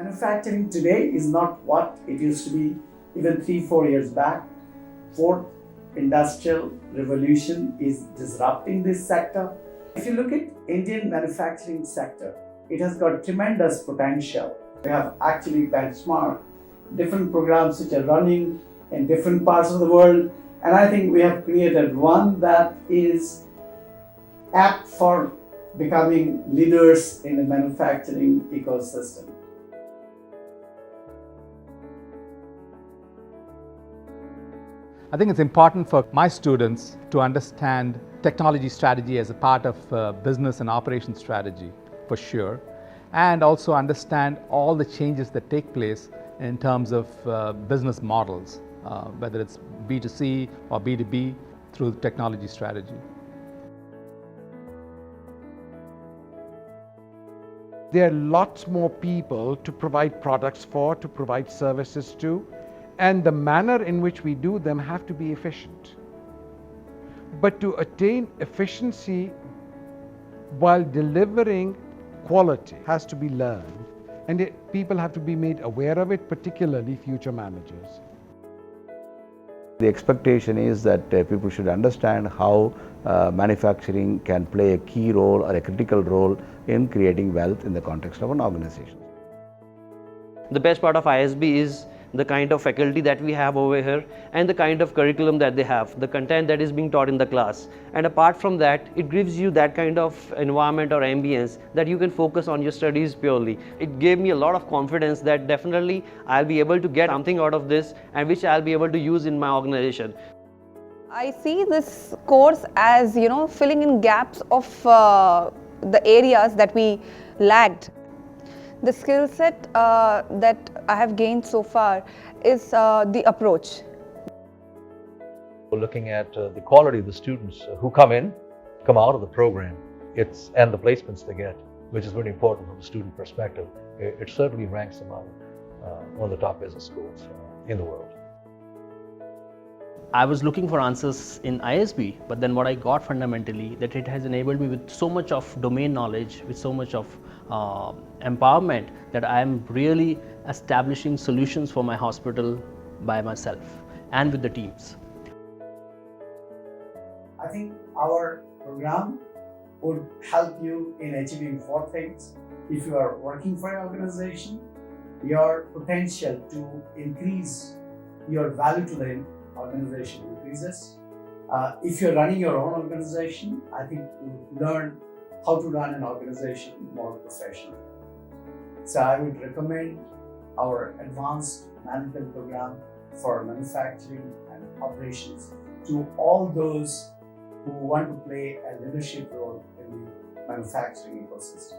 Manufacturing today is not what it used to be even 3-4 years back. Fourth industrial revolution is disrupting this sector. If you look at Indian manufacturing sector, it has got tremendous potential. We have actually benchmarked different programs which are running in different parts of the world, and I think we have created one that is apt for becoming leaders in the manufacturing ecosystem. I think it's important for my students to understand technology strategy as a part of business and operations strategy, for sure, and also understand all the changes that take place in terms of business models, whether it's B2C or B2B through technology strategy. There are lots more people to provide products for, to provide services to, and the manner in which we do them have to be efficient. But to attain efficiency while delivering quality has to be learned, and people have to be made aware of it, particularly future managers. The expectation is that people should understand how manufacturing can play a key role or a critical role in creating wealth in the context of an organization. The best part of ISB is the kind of faculty that we have over here and the kind of curriculum that they have, the content that is being taught in the class. And apart from that, it gives you that kind of environment or ambience that you can focus on your studies purely. It gave me a lot of confidence that definitely I'll be able to get something out of this and which I'll be able to use in my organization. I see this course as, filling in gaps of the areas that we lagged. The skill set that I have gained so far is the approach. Looking at the quality of the students who come out of the program, and the placements they get, which is very important from a student perspective, it certainly ranks them out one of the top business schools in the world. I was looking for answers in ISB, but then what I got fundamentally, that it has enabled me with so much of domain knowledge, with so much of empowerment, that I am really establishing solutions for my hospital by myself and with the teams. I think our program would help you in achieving 4 things. If you are working for an organization, your potential to increase your value to the organization increases. If you're running your own organization, I think you learn how to run an organization more professionally. So I would recommend our advanced management program for manufacturing and operations to all those who want to play a leadership role in the manufacturing ecosystem.